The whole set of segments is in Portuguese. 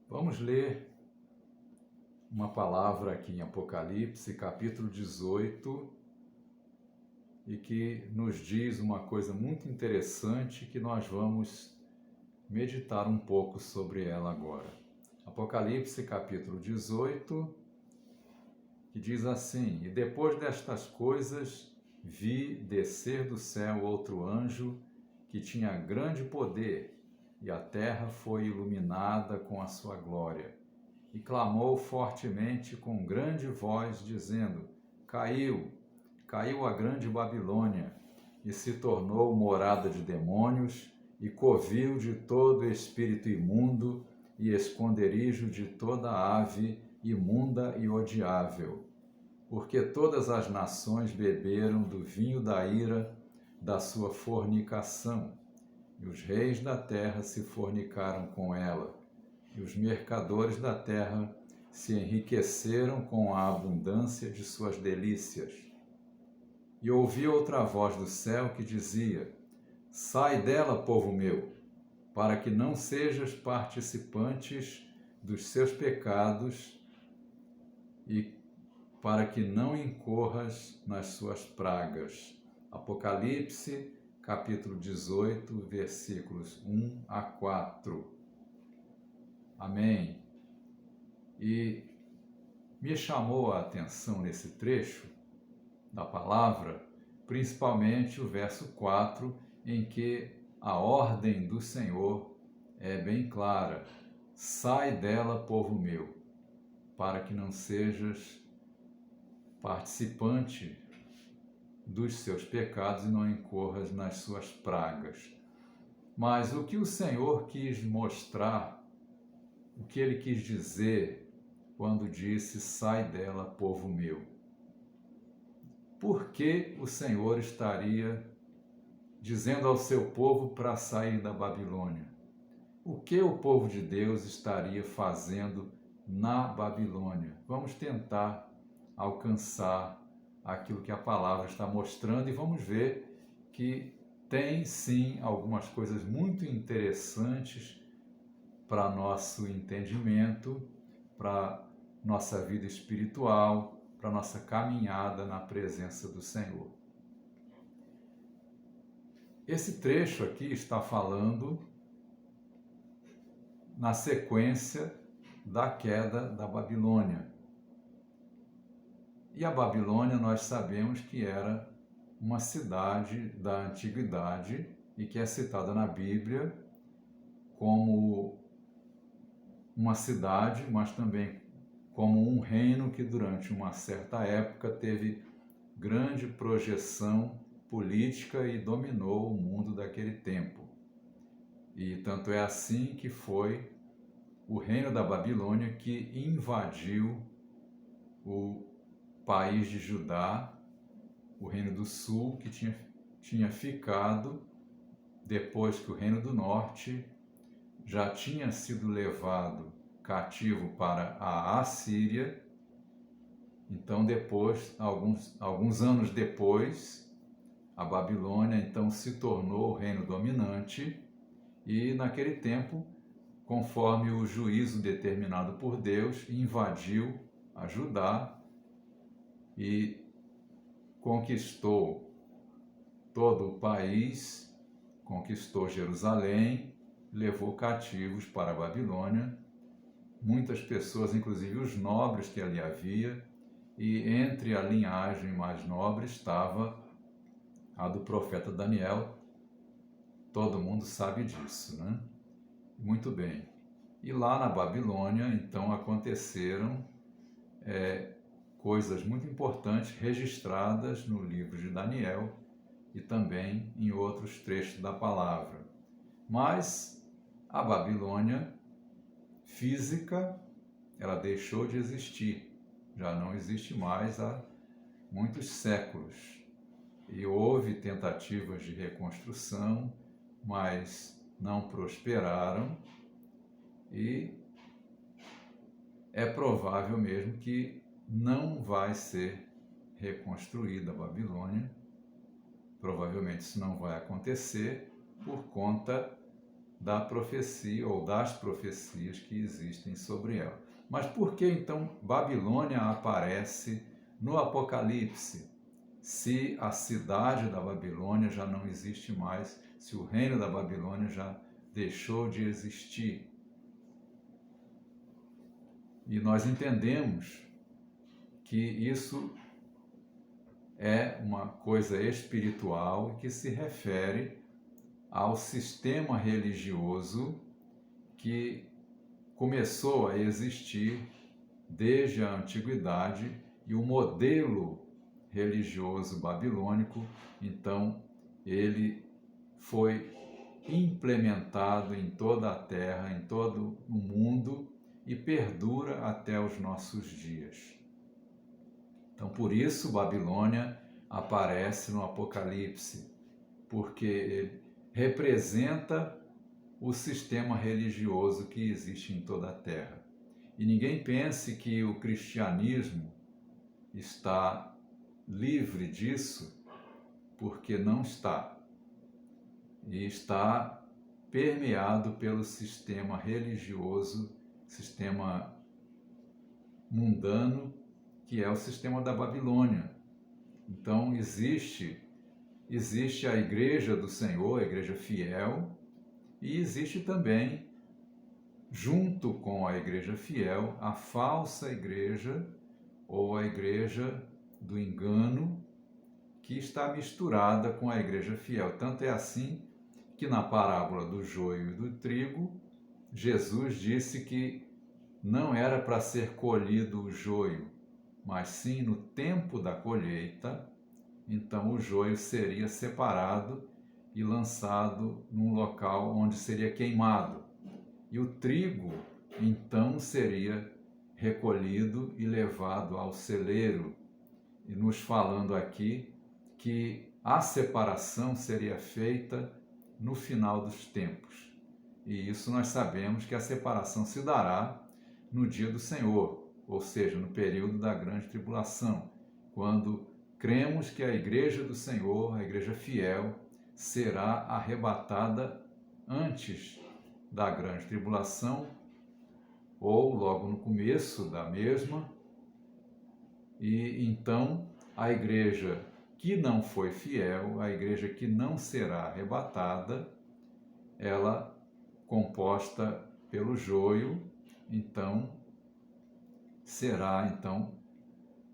Vamos ler uma palavra aqui em Apocalipse, capítulo 18, e que nos diz uma coisa muito interessante que nós vamos meditar um pouco sobre ela agora. Apocalipse, capítulo 18, que diz assim: E depois destas coisas vi descer do céu outro anjo que tinha grande poder, e a terra foi iluminada com a sua glória. E clamou fortemente com grande voz, dizendo: Caiu a grande Babilônia, e se tornou morada de demônios, e covil de todo espírito imundo, e esconderijo de toda ave imunda e odiável. Porque todas as nações beberam do vinho da ira da sua fornicação, e os reis da terra se fornicaram com ela, e os mercadores da terra se enriqueceram com a abundância de suas delícias. E ouvi outra voz do céu que dizia: Sai dela, povo meu, para que não sejas participantes dos seus pecados e para que não incorras nas suas pragas. Apocalipse, capítulo 18, versículos 1 a 4. Amém. E me chamou a atenção nesse trecho da palavra, principalmente o verso 4, em que a ordem do Senhor é bem clara: sai dela, povo meu, para que não sejas participante dos seus pecados e não incorras nas suas pragas. Mas o que o Senhor quis mostrar, o que ele quis dizer quando disse: sai dela, povo meu? Por que o Senhor estaria dizendo ao seu povo para sair da Babilônia? O que o povo de Deus estaria fazendo na Babilônia? Vamos tentar alcançar aquilo que a palavra está mostrando e vamos ver que tem sim algumas coisas muito interessantes para nosso entendimento, para nossa vida espiritual, para nossa caminhada na presença do Senhor. Esse trecho aqui está falando na sequência da queda da Babilônia. E a Babilônia nós sabemos que era uma cidade da antiguidade e que é citada na Bíblia como uma cidade, mas também como um reino que durante uma certa época teve grande projeção política e dominou o mundo daquele tempo. E tanto é assim que foi o reino da Babilônia que invadiu o país de Judá, o reino do sul, que tinha ficado depois que o reino do norte já tinha sido levado cativo para a Assíria. Então depois, alguns anos depois, a Babilônia então se tornou o reino dominante e naquele tempo, conforme o juízo determinado por Deus, invadiu a Judá e conquistou todo o país, conquistou Jerusalém, levou cativos para a Babilônia, muitas pessoas, inclusive os nobres que ali havia, e entre a linhagem mais nobre estava a do profeta Daniel. Todo mundo sabe disso, né? Muito bem. E lá na Babilônia, então, aconteceram coisas muito importantes registradas no livro de Daniel e também em outros trechos da palavra. Mas a Babilônia física, ela deixou de existir, já não existe mais há muitos séculos. E houve tentativas de reconstrução, mas não prosperaram e é provável mesmo que não vai ser reconstruída a Babilônia. Provavelmente isso não vai acontecer por conta da profecia ou das profecias que existem sobre ela. Mas por que então Babilônia aparece no Apocalipse? Se a cidade da Babilônia já não existe mais, se o reino da Babilônia já deixou de existir. E nós entendemos que isso é uma coisa espiritual que se refere ao sistema religioso que começou a existir desde a antiguidade e o modelo religioso babilônico, então, ele foi implementado em toda a terra, em todo o mundo e perdura até os nossos dias. Então, por isso, Babilônia aparece no Apocalipse, porque ele representa o sistema religioso que existe em toda a terra. E ninguém pense que o cristianismo está livre disso, porque não está. E está permeado pelo sistema religioso, sistema mundano, que é o sistema da Babilônia. Então existe a igreja do Senhor, a igreja fiel, e existe também, junto com a igreja fiel, a falsa igreja ou a igreja do engano, que está misturada com a igreja fiel. Tanto é assim que na parábola do joio e do trigo, Jesus disse que não era para ser colhido o joio, mas sim no tempo da colheita, então o joio seria separado e lançado num local onde seria queimado. E o trigo, então, seria recolhido e levado ao celeiro, e nos falando aqui que a separação seria feita no final dos tempos. E isso nós sabemos que a separação se dará no dia do Senhor, ou seja, no período da grande tribulação, quando cremos que a igreja do Senhor, a igreja fiel, será arrebatada antes da grande tribulação, ou logo no começo da mesma, e então a igreja que não foi fiel, a igreja que não será arrebatada, ela composta pelo joio, então será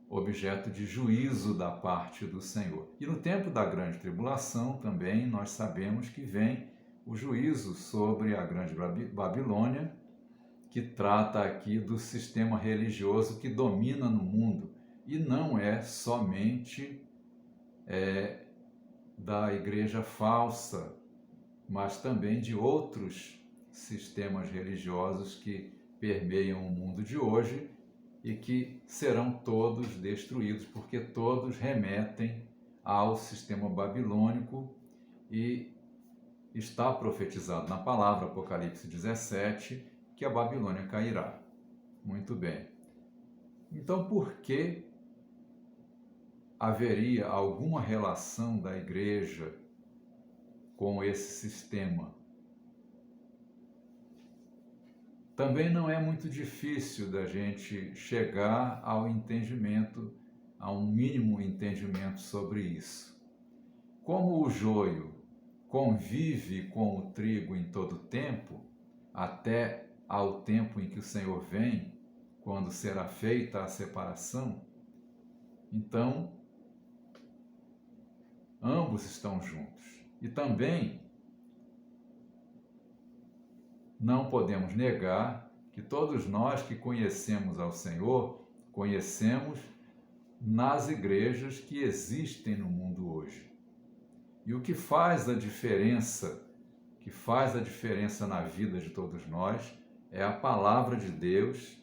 objeto de juízo da parte do Senhor. E no tempo da grande tribulação também nós sabemos que vem o juízo sobre a grande Babilônia, que trata aqui do sistema religioso que domina no mundo, e não é somente da igreja falsa, mas também de outros sistemas religiosos que permeiam o mundo de hoje e que serão todos destruídos, porque todos remetem ao sistema babilônico, e está profetizado na palavra Apocalipse 17 que a Babilônia cairá. Muito bem. Então, por que haveria alguma relação da igreja com esse sistema? Também não é muito difícil da gente chegar ao entendimento, a um mínimo entendimento sobre isso. Como o joio convive com o trigo em todo tempo, até ao tempo em que o Senhor vem, quando será feita a separação, então ambos estão juntos. E também não podemos negar que todos nós que conhecemos ao Senhor, conhecemos nas igrejas que existem no mundo hoje. E o que faz a diferença, na vida de todos nós, é a palavra de Deus,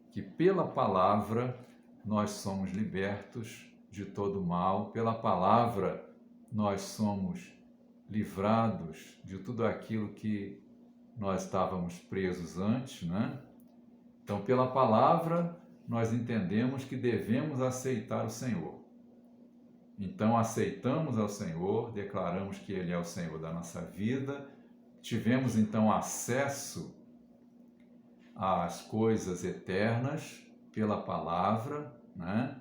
que pela palavra nós somos libertos de todo mal, pela palavra nós somos livrados de tudo aquilo que nós estávamos presos antes, né? Então, pela palavra, nós entendemos que devemos aceitar o Senhor. Então, aceitamos ao Senhor, declaramos que Ele é o Senhor da nossa vida, tivemos então acesso às coisas eternas pela palavra, né?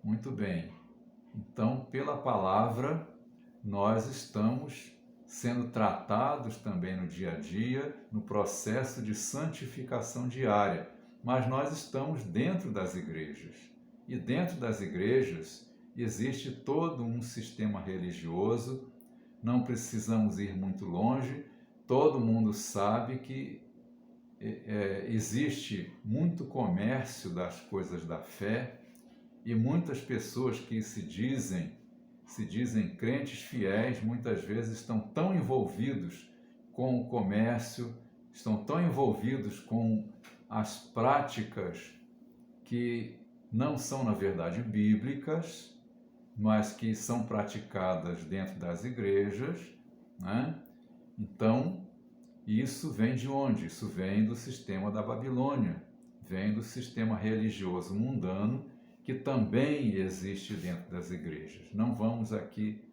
Muito bem. Então, pela palavra, nós estamos sendo tratados também no dia a dia, no processo de santificação diária. Mas nós estamos dentro das igrejas. E dentro das igrejas existe todo um sistema religioso, não precisamos ir muito longe, todo mundo sabe que existe muito comércio das coisas da fé e muitas pessoas que se dizem crentes fiéis, muitas vezes estão tão envolvidos com o comércio, estão tão envolvidos com as práticas que não são, na verdade, bíblicas, mas que são praticadas dentro das igrejas, né? Então, isso vem de onde? Isso vem do sistema da Babilônia, vem do sistema religioso mundano, que também existe dentro das igrejas. Não vamos aqui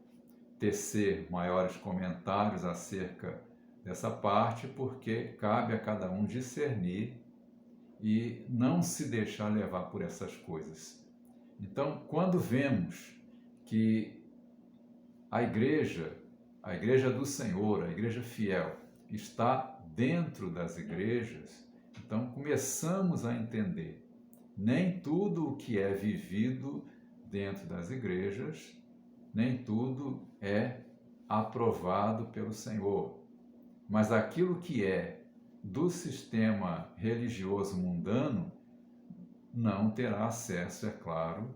tecer maiores comentários acerca dessa parte, porque cabe a cada um discernir e não se deixar levar por essas coisas. Então, quando vemos que a igreja do Senhor, a igreja fiel, está dentro das igrejas, então começamos a entender nem tudo o que é vivido dentro das igrejas, nem tudo é aprovado pelo Senhor. Mas aquilo que é do sistema religioso mundano não terá acesso, é claro,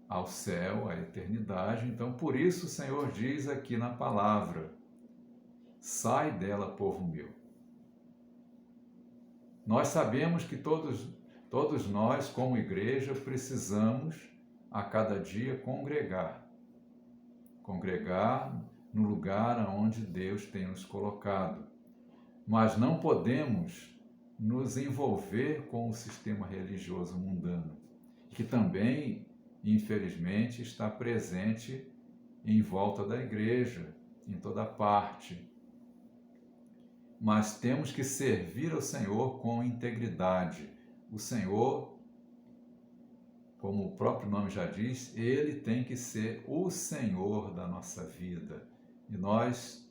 ao céu, à eternidade. Então, por isso o Senhor diz aqui na palavra: sai dela, povo meu. Nós sabemos que todos nós, como igreja, precisamos a cada dia congregar no lugar onde Deus tem nos colocado. Mas não podemos nos envolver com o sistema religioso mundano, que também, infelizmente, está presente em volta da igreja, em toda parte. Mas temos que servir ao Senhor com integridade. O Senhor, como o próprio nome já diz, Ele tem que ser o Senhor da nossa vida. E nós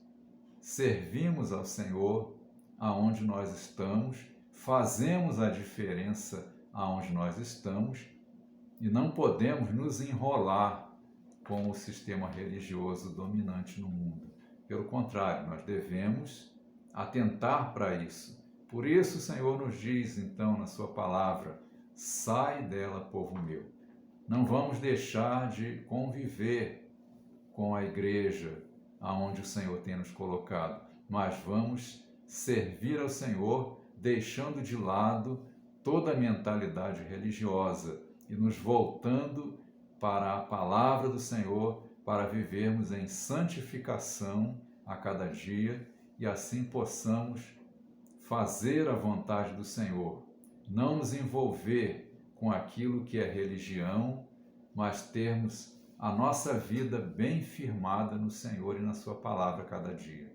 servimos ao Senhor aonde nós estamos, fazemos a diferença aonde nós estamos e não podemos nos enrolar com o sistema religioso dominante no mundo. Pelo contrário, nós devemos atentar para isso. Por isso o Senhor nos diz, então, na sua palavra: sai dela, povo meu. Não vamos deixar de conviver com a igreja aonde o Senhor tem nos colocado, mas vamos servir ao Senhor, deixando de lado toda a mentalidade religiosa e nos voltando para a palavra do Senhor, para vivermos em santificação a cada dia e assim possamos fazer a vontade do Senhor, não nos envolver com aquilo que é religião, mas termos a nossa vida bem firmada no Senhor e na sua palavra a cada dia.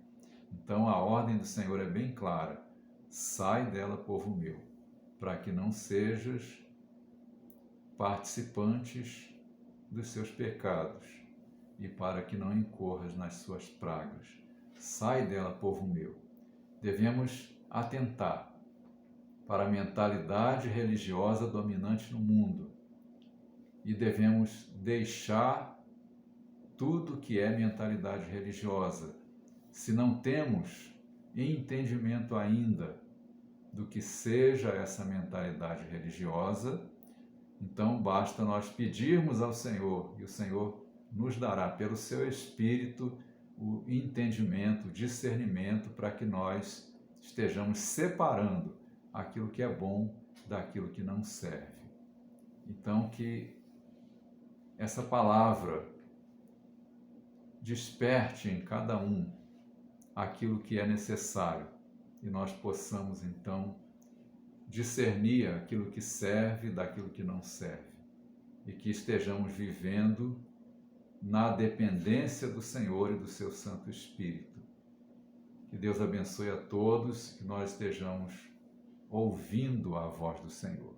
Então a ordem do Senhor é bem clara: sai dela, povo meu, para que não sejas participantes dos seus pecados e para que não incorras nas suas pragas. Sai dela, povo meu. Devemos atentar para a mentalidade religiosa dominante no mundo e devemos deixar tudo que é mentalidade religiosa. Se não temos entendimento ainda do que seja essa mentalidade religiosa, então basta nós pedirmos ao Senhor e o Senhor nos dará pelo seu Espírito o entendimento, o discernimento para que nós estejamos separando aquilo que é bom daquilo que não serve. Então que essa palavra desperte em cada um aquilo que é necessário e nós possamos então discernir aquilo que serve daquilo que não serve e que estejamos vivendo na dependência do Senhor e do seu Santo Espírito, Que Deus abençoe a todos, que nós estejamos ouvindo a voz do Senhor.